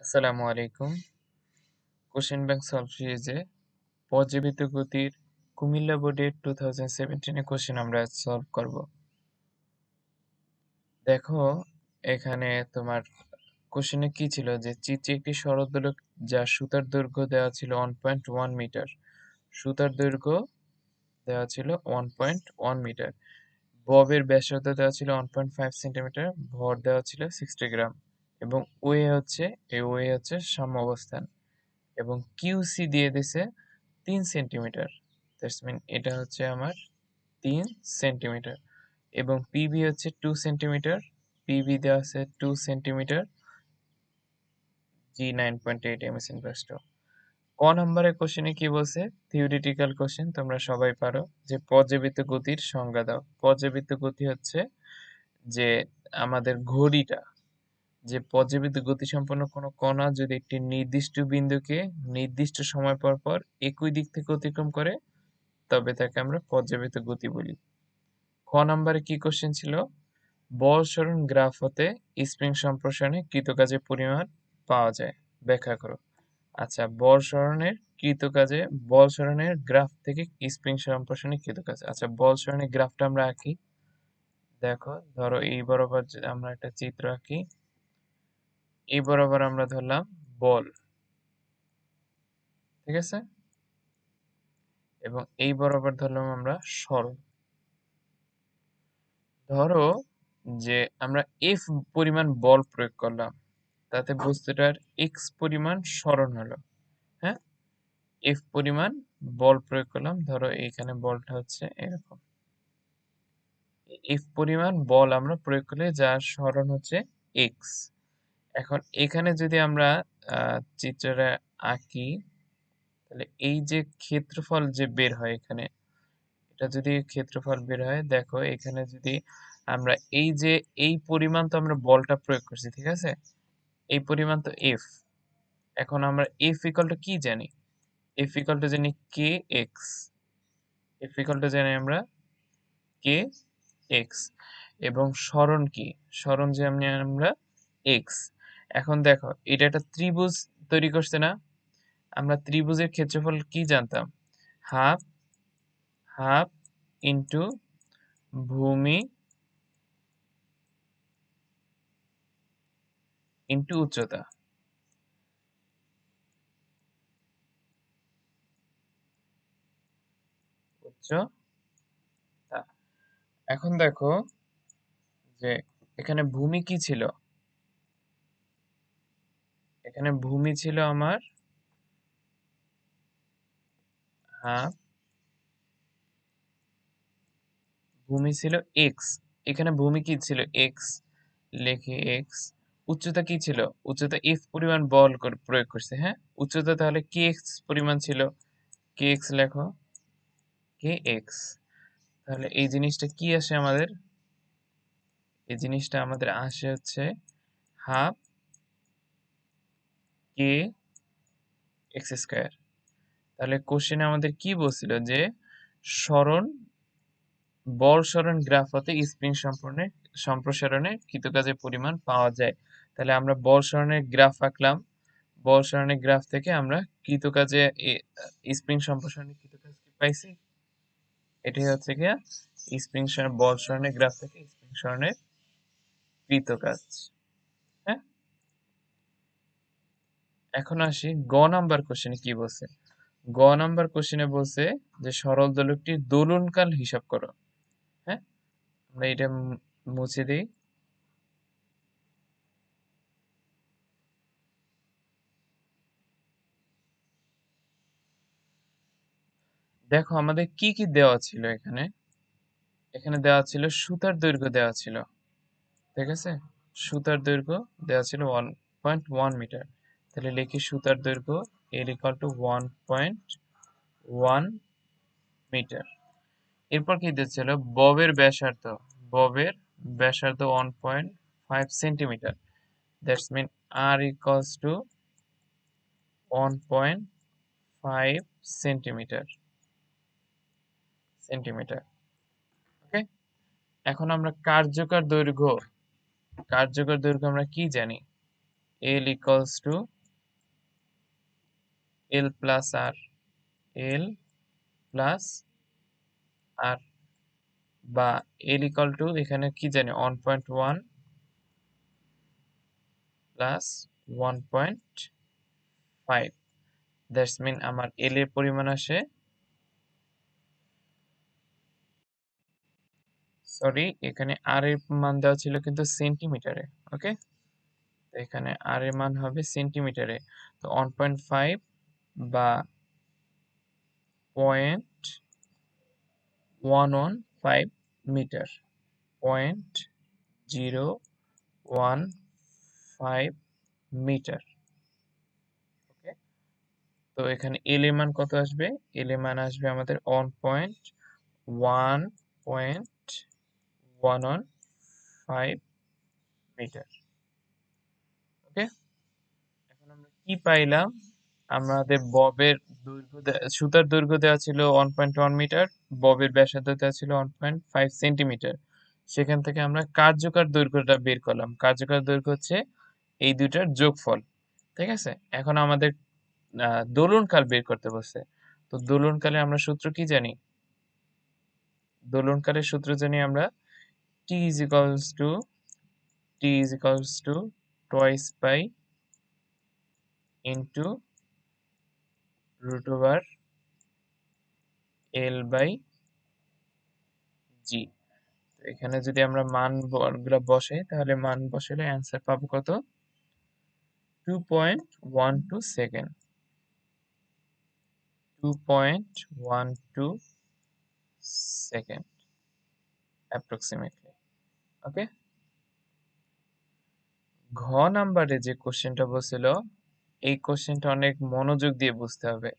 আসসালামু আলাইকুম। Question bank solve সিরিজে পর্যাবৃত্ত গতির কুমিল্লা বোর্ডের 2017 এর কোশ্চেন আমরা সলভ করব। দেখো এখানে তোমার কোশ্চেনে কি ছিল যে চিত্রে একটি সরলদোলক যার সুতার দৈর্ঘ্য দেওয়া ছিল 1.1 মিটার। সুতার দৈর্ঘ্য দেওয়া ছিল 1.1 মিটার। ববের ব্যাসার্ধ দেওয়া ছিল 1.5 সেন্টিমিটার, ভর দেওয়া ছিল 60 গ্রাম এবং ওয়ে হচ্ছে সাম্যাবস্থান এবং কিউসি দিয়ে দিছে 3 সেন্টিমিটার। দ্যাটস মিন এটা হচ্ছে আমার 3 সেন্টিমিটার এবং পিবি হচ্ছে 2 সেন্টিমিটার। পিবি দেওয়া আছে 2 সেন্টিমিটার, জি 9.8 এমএস ইনভার্সড। ক নম্বরের কোশ্চেনে কি বলছে? থিওরিটিক্যাল কোশ্চেন, তোমরা সবাই পারো যে পর্যাবৃত্ত গতির সংজ্ঞা দাও। পর্যাবৃত্ত গতি হচ্ছে যে আমাদের ঘড়িটা, যে পর্যাবৃত্ত গতিসম্পন্ন কোনো কণা যদি একটি নির্দিষ্ট বিন্দুকে নির্দিষ্ট সময় পর পর একই দিক থেকে অতিক্রম করে তবে তাকে আমরা পর্যাবৃত্ত গতি বলি। খ নম্বরে কি কোশ্চেন ছিল? বল সরণ গ্রাফ হতে স্প্রিং সম্প্রসারণে কৃতকাজের পরিমাণ পাওয়া যায়, ব্যাখ্যা করো। আচ্ছা, বল সরণের গ্রাফ থেকে স্প্রিং সম্প্রসারণে কৃতকাজ। আচ্ছা, বল সরণের গ্রাফটা আমরা আঁকি। দেখো, ধরো এই বরাবর আমরা একটা চিত্র আঁকি। এই বরাবর আমরা ধরলাম বল, ঠিক আছে, এবং এই বরাবর ধরলাম আমরা সরণ। ধরো যে আমরা এফ পরিমাণ বল প্রয়োগ করলাম, তাতে বস্তুটার এক্স পরিমাণ সরণ হলো। হ্যাঁ, এফ পরিমাণ বল প্রয়োগ করলাম, ধরো এইখানে বলটা হচ্ছে এরকম। এফ পরিমাণ বল আমরা প্রয়োগ করলে যার সরণ হচ্ছে এক্স। এখন এখানে যদি আমরা চিত্রটা আঁকি, তাহলে এই যে ক্ষেত্রফল যে বের হয় এখানে, এটা যদি ক্ষেত্রফল বের হয়, দেখো এখানে যদি আমরা এই পরিমাণ তো আমরা বলটা প্রয়োগ করছি, ঠিক আছে, এই পরিমাণ তো এফ। এখন আমরা এফ ইকুয়াল টু কি জানি? এফ ইকুয়াল টু জানি কে এক্স। এফ ইকুয়াল টু জানি আমরা কে এক্স। এবং সরণ কি? সরণ জানি আমরা এক্স। এখন দেখো এটা একটা ত্রিভুজ তৈরি করছে না? আমরা ত্রিভুজের ক্ষেত্রফল কি জানতাম? হাফ হাফ ইন্টু ভূমি ইন্টু উচ্চতা। উচ্চতা। এখন দেখো যে এখানে ভূমি কি ছিল? এখানে ভূমি ছিল আমার হাফ, ভূমি ছিল এক্স। এখানে ভূমি কি ছিল? এক্স, লেখে এক্স। উচ্চতা কি ছিল? উচ্চতা এফ পরিমাণ বল প্রয়োগ করছে। হ্যাঁ, উচ্চতা তাহলে কে এক্স পরিমাণ ছিল। কে এক্স লেখো, কে এক্স। তাহলে এই জিনিসটা কি আসে আমাদের? এই জিনিসটা আমাদের আসে হচ্ছে হাফ কে এক্স স্কয়ার। তাহলে কোশ্চেনে আমাদের কি বলছিল যে সরণ বল সরণ গ্রাফ হতে স্প্রিং সম্প্রসারণে কৃতকাজের পরিমাণ পাওয়া যায়। তাহলে আমরা বল সরণের গ্রাফ আঁকলাম। বল সরণের গ্রাফ থেকে আমরা কৃতকাজে স্প্রিং সম্প্রসারণের কৃতকাজ কি পাইছি? এটাই হচ্ছে গিয়া বল সরণের গ্রাফ থেকে স্প্রিং সরণের কৃতকাজ। হ্যাঁ, এখন আসি গ নাম্বার কোশ্চেনে কি বলছে। গ নাম্বার কোশ্চেনে বলছে যে সরল দোলকটির দোলনকাল হিসাব করো। হ্যাঁ, আমরা এটা মুছে দিই। দেখো আমাদের কি কি দেওয়া ছিল এখানে। এখানে দেওয়া ছিল সুতার দৈর্ঘ্য দেওয়া ছিল, ঠিক আছে, সুতার দৈর্ঘ্য দেওয়া ছিল 1.1 মিটার। তাহলে লিখি সুতার দৈর্ঘ্য এর ইকুয়াল টু 1.1 মিটার। এরপর কি দিয়েছিল? ববের ব্যাসার্ধ 1.5 centimetre. That's mean R equals to 1.5 centimetre. Centimetre, okay. এখন আমরা কার্যকর দৈর্ঘ্য আমরা কি জানি? L equals to L plus R, L plus R, বা এল ইকাল টু এখানে কি জানি 1.1 প্লাস 1.5, দ্যাটস মিন আমার এল এর পরিমাণ আসে, সরি এখানে আর এর মান দেওয়া ছিল কিন্তু সেন্টিমিটারে। ওকে, এখানে আর এর মান হবে সেন্টিমিটারে। তো 1.5 বা 0.115 মিটার, 0.015 মিটার। ওকে, তো এখানে এল এর মান কত আসবে? এল এর মান আসবে আমাদের 1.115 মিটার। ওকে, এখন আমরা কি পাইলাম? আমাদের ববের দৈর্ঘ্য সুতার দৈর্ঘ্য দেওয়া ছিল 1.1 মিটার, ববের ব্যাসার্ধ দেওয়া ছিল 1.5 সেন্টিমিটার। সেখান থেকে আমরা কার্যকর দৈর্ঘ্যটা বের করলাম। কার্যকর দৈর্ঘ্য হচ্ছে এই দুইটার যোগফল। ঠিক আছে, এখন আমাদের দোলনকাল বের করতে বলছে। তো দোলনকালে আমরা সূত্র কি জানি? দোলনকালের সূত্র জানি আমরা t is equals to twice pi into root over L by G। এখানে যদি আমরা মান গুলা বসাই তাহলে মান বসালে অ্যান্সার পাবো কত? 2.12 সেকেন্ড, 2.12 সেকেন্ড অ্যাপ্রক্সিমেটলি। ওকে, ঘ নাম্বারে যে কোশ্চেনটা বলছিল, এই কোশ্চেনটা অনেক মনোযোগ দিয়ে বুঝতে হবে।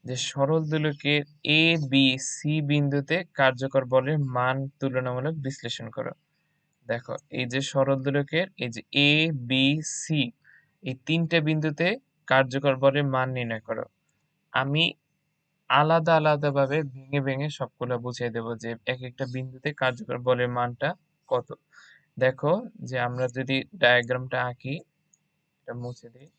যে সরল দোলকের এ বি সি বিন্দুতে কার্যকর বলের মান তুলনামূলক বিশ্লেষণ করো। দেখো এই যে সরল দোলকের এই যে এ বি সি, এই তিনটে বিন্দুতে কার্যকর বলের মান নির্ণয় করো। আমি আলাদা আলাদা ভাবে ভেঙে ভেঙে সবগুলো বুঝিয়ে দেবো যে এক একটা বিন্দুতে কার্যকর বলের মানটা কত। দেখো যে আমরা যদি ডায়াগ্রামটা আঁকি, এটা মুছে দিই।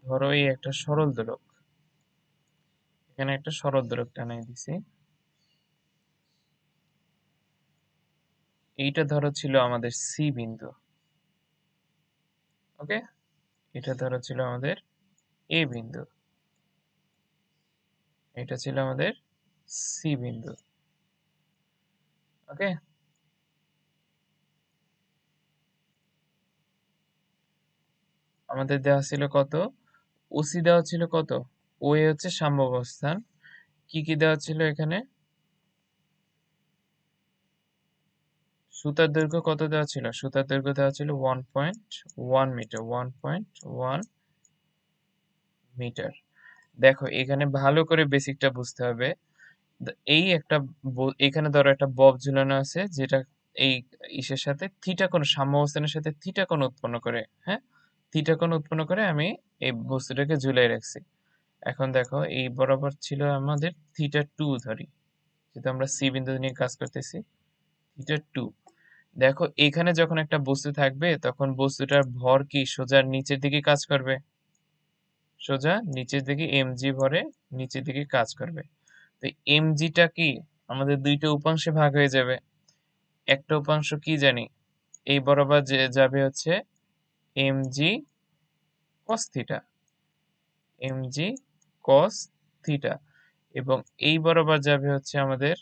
ধরো এই একটা সরল দোলক, এখানে একটা সরল দোলক টানাই দিছি। এইটা ধরো ছিল আমাদের সি বিন্দু। ওকে, এটা ধরো ছিল আমাদের এ বিন্দু, এটা ছিল আমাদের সি বিন্দু। ওকে, আমাদের দেওয়া ছিল কত? ওসি দেওয়া ছিল কত? ও এ হচ্ছে সাম্যাবস্থান। কি কি দেওয়া ছিল এখানে? সুতার দৈর্ঘ্য কত দেওয়া ছিল? সুতার দৈর্ঘ্য দেওয়া ছিল 1.1 মিটার, 1.1 মিটার। দেখো এখানে ভালো করে বেসিকটা বুঝতে হবে। এই একটা এখানে ধরো একটা বব ঝুলানো আছে, যেটা এই ইসের সাথে থিটা কোণ, সাম্যাবস্থানের সাথে থিটা কোণ উৎপন্ন করে। হ্যাঁ, থিটা কোণ উৎপন্ন করে আমি এই বস্তুটাকে ঝুলাই রাখছি। এখন দেখো এই বরাবর ছিল আমাদের থিটা টু ধরি, যেহেতু আমরা সি বিন্দু নিয়ে কাজ করতেছি। Theta two. দেখো এখানে যখন একটা বস্তু থাকবে তখন বস্তুটার ভর কি সোজা নিচের দিকে কাজ করবে? সোজা নিচের দিকে এমজি ভরে নিচের দিকে কাজ করবে। তো এমজিটা কি আমাদের দুইটা উপাংশে ভাগ হয়ে যাবে। একটা উপাংশ কি জানি? এই বরাবর যে যাবে হচ্ছে MG cos theta, MG cos theta, এবং এই বরাবর যাবে হচ্ছে আমাদের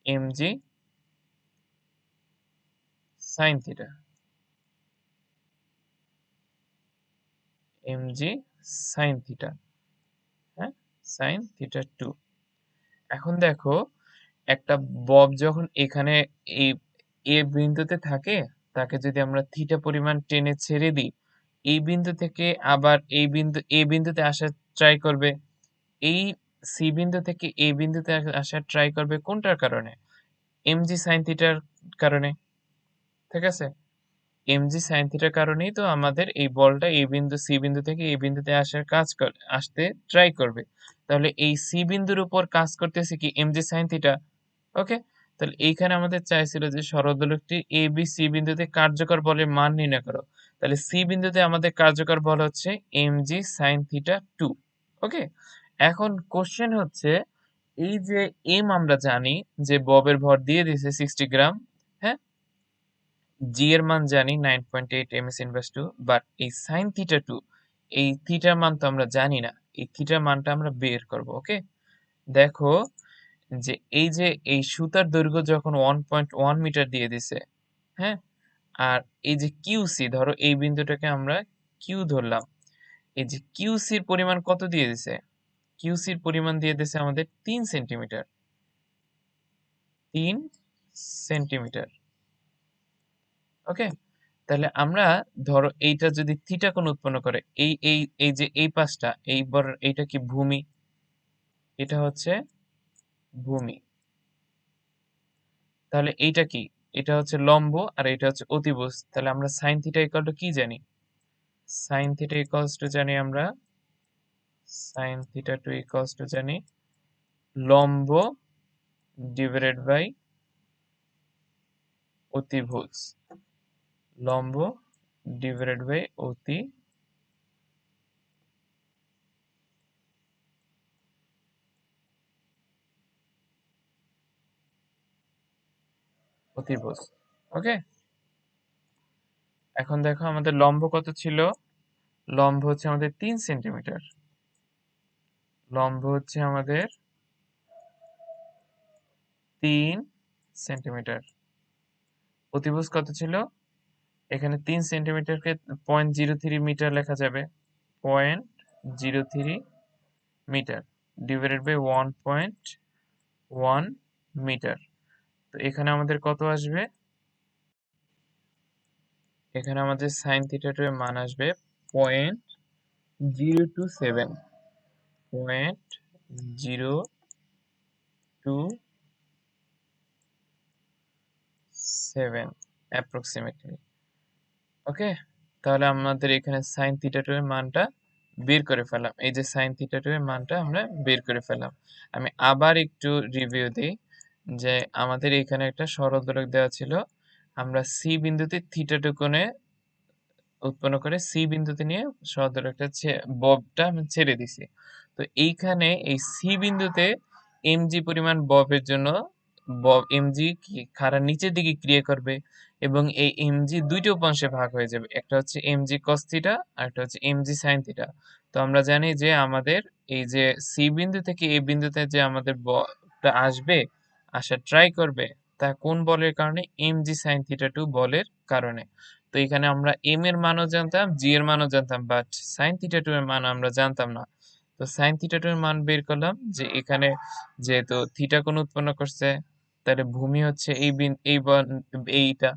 MG sine theta, MG sine theta. হ্যাঁ, সাইন থিটা টু। এখন দেখো একটা বব যখন এখানে এই এ বিন্দুতে থাকে, তাকে যদি আমরা থিটা পরিমাণ টেনে ছেড়ে দিই, এই বিন্দু থেকে আবার এই বিন্দু এ বিন্দুতে আসার ট্রাই করবে। এই সি বিন্দু থেকে এ বিন্দুতে আসার ট্রাই করবে কোনটার কারণে? এমজি সাইন থিটার কারণে। ঠিক আছে, mg sin থিটার কারণেই তো আমাদের এই বলটা এই বিন্দু সি বিন্দু থেকে এই বিন্দুতে আসতে ট্রাই করবে। তাহলে এই সি বিন্দুর উপর কাজ করতেছে কি mg sin থিটা। ওকে, তাহলে এইখানে আমাদের চাইছিল যে সরলদৈর্ঘ্যটি এ বি সি বিন্দুতে কার্যকর বলের মান নির্ণয় করো। তাহলে সি বিন্দুতে আমাদের কার্যকর বল হচ্ছে mg sin থিটা 2। ওকে, এখন কোশ্চেন হচ্ছে এই যে এম আমরা জানি যে ববের ভর দিয়ে দিয়েছে 60 গ্রাম, হ্যাঁ, জি এর মান জানি 9.8 ms ইনভার্স 2, বাট এই sin থিটা 2 এই থিটার মান তো আমরা জানি না, এই থিটার মানটা আমরা বের করব। ওকে, দেখো যে এই সুতার দৈর্ঘ্য যখন 1.1 মিটার দিয়ে দিছে, হ্যাঁ, আর এই যে কিউসি, ধরো এই বিন্দুটাকে আমরা কিউ ধরলাম, এই যে কিউসির পরিমাণ কত দিয়ে দিছে, কিউসির পরিমাণ দিয়ে দিছে আমাদের 3 সেন্টিমিটার, 3 সেন্টিমিটার। ওকে, তাহলে আমরা ধরো এইটা যদি থিটা কোণ উৎপন্ন করে, এই যে এই পাশটা এইটা কি ভূমি, এটা হচ্ছে ভূমি, তাহলে এইটা কি, এটা হচ্ছে লম্ব আর এটা হচ্ছে অতিভুজ। তাহলে আমরা সাইন থিটা ইকুয়াল টু কি জানি, সাইন থিটা ইকুয়ালস টু জানি আমরা sine theta two equals to জানি লম্ব ডিভাইডেড বাই অতিভুজ, লম্ব ডিভাইডেড বাই অতিভুজ। ওকে, এখন দেখো আমাদের লম্ব কত ছিল, লম্ব হচ্ছে আমাদের 3 সেন্টিমিটার, লম্ব হচ্ছে আমাদের 3 সেন্টিমিটার, অতিভুজ কত ছিল, এখানে 3 সেন্টিমিটারকে 0.03 মিটার লেখা যাবে, 0.03 মিটার ডিভাইডেড বাই 1.1 মিটার। তো এখানে আমাদের কত আসবে, এখানে আমাদের সাইন থিটা টু এর মান আসবে 0.027, 0.027 অ্যাপ্রক্সিমেটলি। ওকে, তাহলে আমাদের এখানে সাইন থিটা টু এর মানটা বের করে ফেললাম, এই যে সাইন থিটা টু এর মানটা আমরা বের করে ফেললাম। আমি আবার একটু রিভিউ দিই যে আমাদের এখানে একটা সরলদৈর্ঘ্য দেওয়া ছিল, আমরা সি বিন্দুতে থিটা টু কোণে উৎপন্ন করে সি বিন্দুতে নিয়ে সরলদৈর্ঘ্যটা ববটা আমি ছেড়ে দিছি। তো এইখানে এই সি বিন্দুতে mg পরিমাণ ববের জন্য mg খাড়ার নিচের দিকে ক্রিয়া করবে এবং এই mg দুইটা উপাংশে ভাগ হয়ে যাবে, একটা হচ্ছে mg cos থিটা আর একটা হচ্ছে mg sin থিটা। তো আমরা জানি যে আমাদের এই যে সি বিন্দু থেকে এই বিন্দুতে যে আমাদের বলটা আসবে, আসা ট্রাই করবে, তা কোন বলের কারণে, mg sin থিটা 2 বলের কারণে। তো এখানে আমরা m এর মানও জানতাম, g এর মানও জানতাম, বাট sin থিটা 2 এর মান আমরা জানতাম না। তো sin থিটা 2 এর মান বের করলাম যে এখানে যেহেতু থিটা কোণ উৎপন্ন করছে, তাহলে ভূমি হচ্ছে এইটা,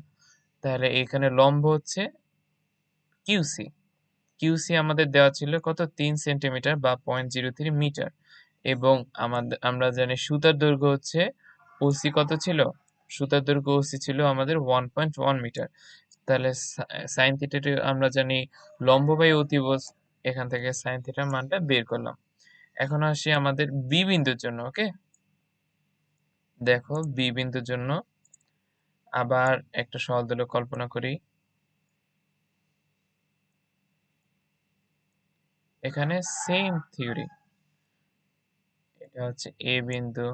তাহলে এখানে লম্ব হচ্ছে কিউসি, কিউসি আমাদের দেওয়া ছিল কত, 3 সেন্টিমিটার বা 0.03 মিটার, এবং আমরা জানি সুতার দৈর্ঘ্য হচ্ছে ওসি কত ছিল, সুতার দৈর্ঘ্য ওসি ছিল আমাদের 1.1 মিটার। তাহলে সাইন থিটা আমরা জানি লম্ব বাই অতিভুজ, এখান থেকে সাইন থিটার মানটা বের করলাম। এখন আসি আমাদের বি বিন্দুর জন্য। ওকে, দেখো বি বিন্দুর জন্য আবার একটা সরলদৈর্ঘ্য কল্পনা করি, এখানে সেম থিওরি, এটা হচ্ছে এ বিন্দু,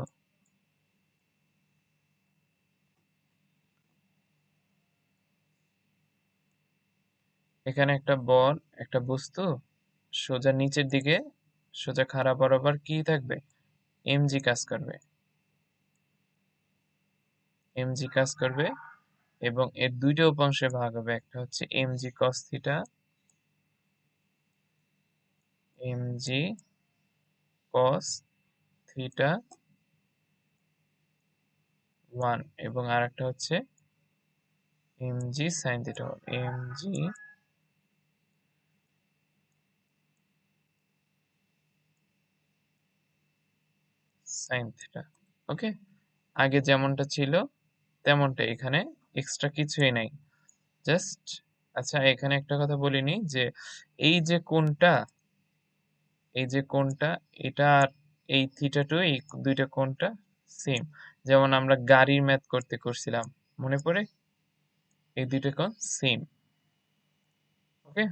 এখানে একটা বল, একটা বস্তু সোজা নিচের দিকে সোজা খাড়া বরাবর কি থাকবে, mg কাজ করবে, mg কাজ করবে এবং এর দুইটা উপাংশে ভাগ হবে, একটা হচ্ছে mg cos theta, mg cos theta 1, এবং আরেকটা হচ্ছে mg sin theta, mg sin theta. Okay, আগে যেমনটা ছিল তেমনটা, এখানে এক্সট্রা কিছুই নাই। জাস্ট আচ্ছা এখানে একটা কথা বলিনি যে এই যে কোণটা এই যে কোণটা এটা আর এই থিটা টু এই দুইটা কোণটা সেম, যেমন আমরা গাড়ির ম্যাথ করছিলাম মনে পড়ে, এই দুইটা কোণ সেম। ওকে,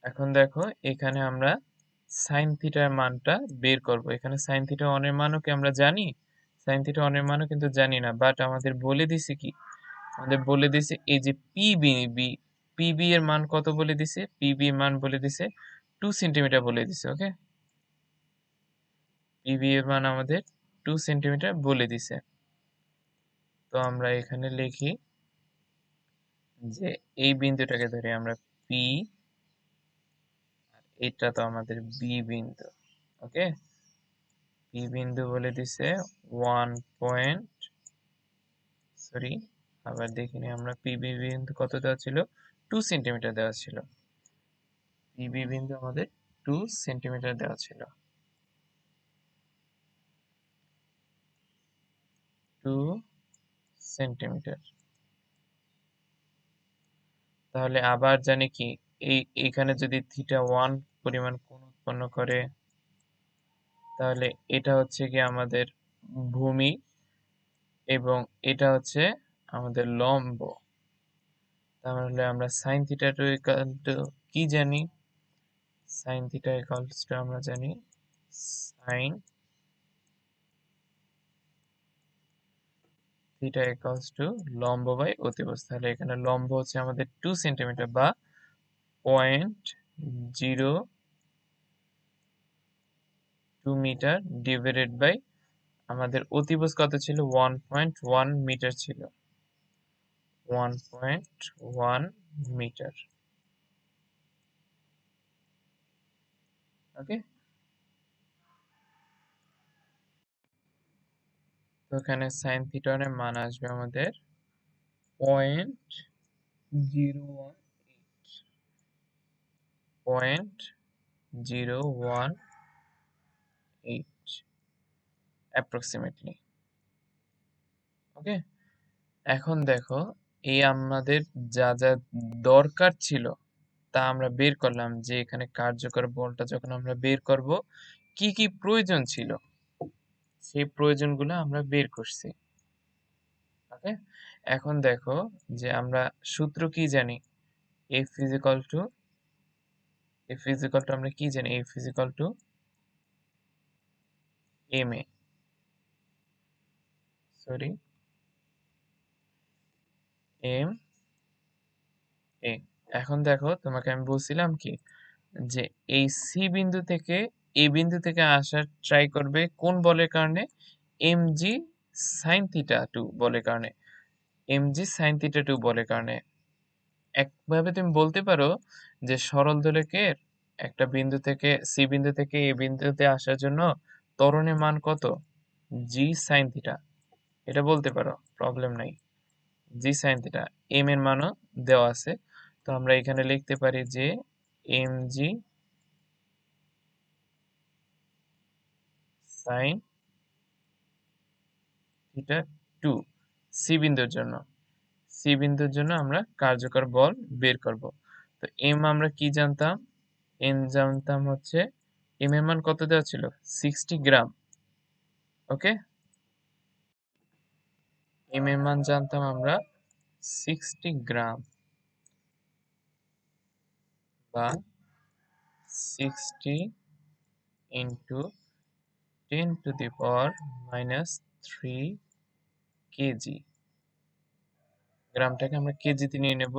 এখন দেখো এখানে আমরা সাইন থিটার মানটা বের করব। এখানে সাইন থিটা ওয়ানের মানও কি আমরা জানি? সাইন থিটা ওয়ানের মানও কিন্তু জানি না, বাট আমাদের বলে দিছে কি, আমাদের বলে দিছে এই যে পিবি এর মান কত বলে দিছে, পিবি এর মান বলে দিছে 2 সেন্টিমিটার বলে দিছে। ওকে, পিবি এর মান আমাদের 2 সেন্টিমিটার বলে দিছে। তো আমরা এখানে লিখি যে এই বিন্দুটাকে ধরি আমরা পি, আর এটা তো আমাদের বি বিন্দু। ওকে, পি বিন্দু বলে দিছে 1 সরি আবার দেখিনি আমরা, পিবি বিন্দু কত দেওয়া ছিল, 2 সেন্টিমিটার দেওয়া ছিল। পিবি বিন্দু আমাদের 2 সেন্টিমিটার দেওয়া ছিল, 2 সেন্টিমিটার। তাহলে আবার জানি কি, এইখানে যদি থিটা 1 পরিমাণ কোণ উৎপন্ন করে, তাহলে এটা হচ্ছে কি আমাদের ভূমি এবং এটা হচ্ছে আমাদের লম্ব। তাহলে আমরা sine theta two equal to কি জানি, সাইন থিটা ইকুয়ালস টু আমরা জানি সাইন থিটা ইকুয়ালস টু লম্ব বাই অতিভুজ। তাহলে এখানে লম্ব হচ্ছে আমাদের 2 সেন্টিমিটার বা 0.02 মিটার ডিভাইডেড বাই আমাদের অতিভুজ কত ছিল, 1.1 মিটার ছিল, 1.1 মিটার। ওকে, তো এখানে সাইন থিটার মান আসবে আমাদের 0.018 অ্যাপ্রক্সিমেটলি। ওকে, এখন দেখো এই আমাদের যা যা দরকার ছিল তা আমরা বের করলাম, যে এখানে কার্যকর বলটা যখন আমরা বের করব কি কি প্রয়োজন ছিল সেই প্রয়োজনগুলো আমরা বের করছি। ওকে, এখন দেখো যে আমরা সূত্র কি জানি, এফ ইজিক্যাল টু আমরা কি জানি, F equal two M A, sorry M A. এখন দেখো তোমাকে আমি বলছিলাম কি যে এই সি বিন্দু থেকে এ বিন্দু থেকে আসার ট্রাই করবে কোন বলের কারণে, M G sine theta two বলের কারণে, M G sine theta two বলের কারণে। একভাবে তুমি বলতে পারো যে সরল দোলকের একটা বিন্দু থেকে সি বিন্দু থেকে এ বিন্দুতে আসার জন্য ত্বরণের মান কত, জি সাইন থিটা, এটা বলতে পারো, প্রবলেম নাই। জি সাইন থিটা, এম এর মানও দেওয়া আছে, তো আমরা এখানে লিখতে পারি যে M G sine theta two C বিন্দুর জন্য, সি বিন্দুর জন্য আমরা কার্যকর বল বের করব। তো এম আমরা কি জানতাম, এম জানতাম হচ্ছে, এম এর মান কত দেওয়া ছিল, 60 গ্রাম। ওকে, এম এর মান জানতাম আমরা 60 গ্রাম বা 60 × 10⁻³ কেজি। গ্রামটাকে আমরা কেজিতে নিয়ে নেব,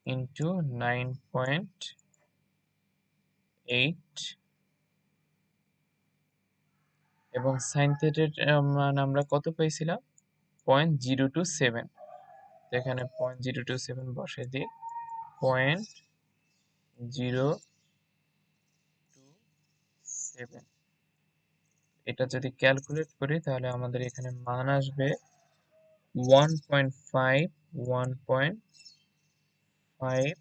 ইন্টু 9.8, এবং সাইন থিটার মান আমরা কত পাইছিলাম, 0.027। এখানে 0.027 বসাই দিই, 0.027। এটা যদি ক্যালকুলেট করি তাহলে আমাদের এখানে মান আসবে 1.5, 1.58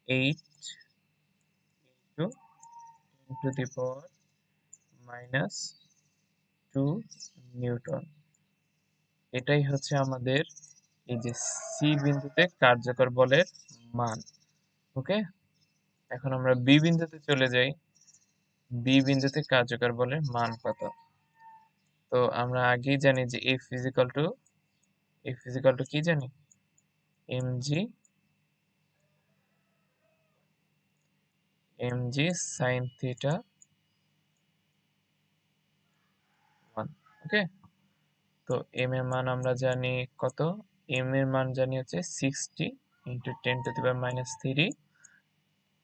ইন্টু 10⁻²নিউটন। এটাই হচ্ছে আমাদের এই যে সি বিন্দুতে কার্যকর বলের মান। ওকে, এখন আমরা বি বিন্দুতে চলে যাই। বি বিন্দুতে কার্যকর বলের মান কত? তো আমরা আগেই জানি যে এফ ইজিক্যাল টু কি জানি? MG sine theta 1। ওকে, তো এম এর মান আমরা জানি কত? এম এর মান জানি হচ্ছে 60 ইন্টু 10⁻³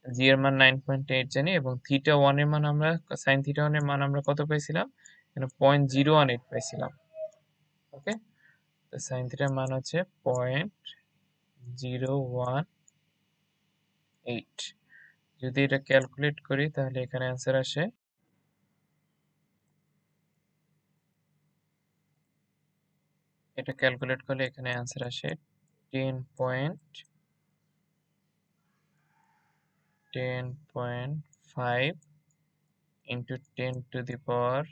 জি এর মান 9.8 জানি, এবং থিটা 1 এর মান আমরা সাইন থিটা 1 এর মান আমরা কত পাইছিলাম? এখানে 0.018 পাইছিলাম। ওকে, তো সাইন থিটার মান হচ্ছে 0.018। যদি এটা ক্যালকুলেট করি তাহলে এখানে অ্যান্সার আসে, এটা ক্যালকুলেট করলে এখানে অ্যান্সার আসে 10.5 ইন্টু 10⁻³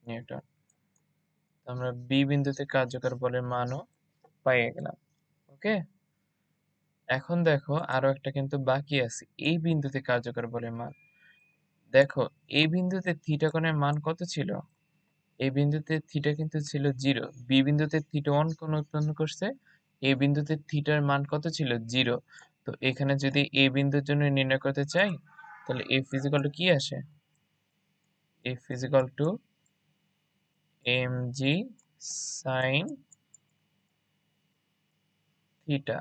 নিউটন। আমরা বি বিন্দুতে কার্যকর বলের মানও পেয়ে গেলাম। ওকে, এখন দেখো আরো একটা কিন্তু বাকি আছে, এই বিন্দুতে কার্যকর বলের মান। দেখো এই বিন্দুতে থিটা কোণের মান কত ছিল? এই বিন্দুতে থিটা কিন্তু ছিল 0। বি বিন্দুতে থিটা 1 কোণ উৎপন্ন করছে, এই বিন্দুতে থিটার মান কত ছিল? 0। তো এখানে যদি এ বিন্দুর জন্য নির্ণয় করতে চাই তাহলে এফ ইজিক্যাল টু কি আসে? F equal to MG sine theta.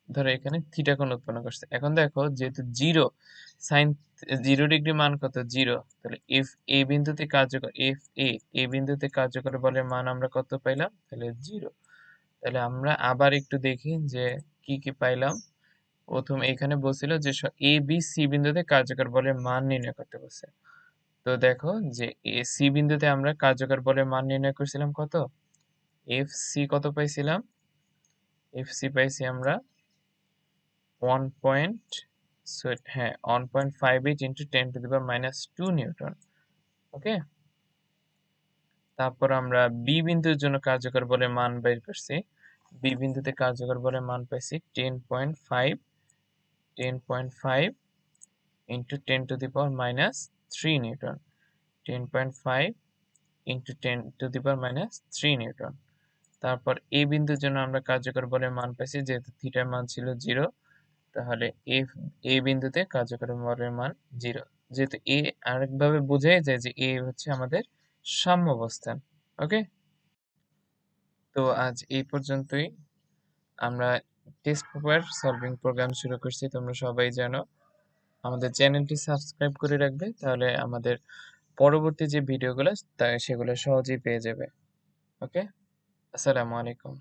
ধরো এখানে থিটা কোণ উৎপন্ন করছে। এখন দেখো যেহেতু 0 সাইন 0 ডিগ্রি মান কত? 0। তাহলে এফ এ বিন্দুতে কার্যকর এ বিন্দুতে কার্যকর বলের মান আমরা কত পাইলাম? তাহলে 0। তাহলে আমরা আবার একটু দেখি যে কি কি পাইলাম। প্রথম এখানে বলছিল যে এ বি সি বিন্দুতে কার্যকর বলের মান নির্ণয় করতে বলছে। তো দেখো যে এ সি বিন্দুতে আমরা কার্যকর বলের মান নির্ণয় করছিলাম কত? এফ সি কত পাইছিলাম? এফ সি পাইছি আমরা 1.58 ইন্টু 10⁻² নিউটন। ওকে, তারপর আমরা বি বিন্দুর জন্য কার্যকর বলের মান বের করছি। বি বিন্দুতে কার্যকর বলের মান পাইছি 10.5 ইন্টু 10⁻³ নিউটন। 10.5 into 10⁻³ Newton. তারপর এ বিন্দুর জন্য আমরা কার্যকর বলের মান পাইছি, যেহেতু থিটার মান ছিল 0, তাহলে এ বিন্দুতে কার্যকর বলের মান 0। যেহেতু এ আরেকভাবে বোঝাই যায় যে এ হচ্ছে আমাদের সাম্যাবস্থান। ওকে, তো আজ এই পর্যন্তই। আমরা টেস্ট পেপার সলভিং প্রোগ্রাম শুরু করছি, তোমরা সবাই জানো। আমাদের চ্যানেলটি সাবস্ক্রাইব করে রাখবে, তাহলে আমাদের পরবর্তী যে ভিডিওগুলো সেগুলো সহজেই পেয়ে যাবে। ওকে, আসসালামু আলাইকুম।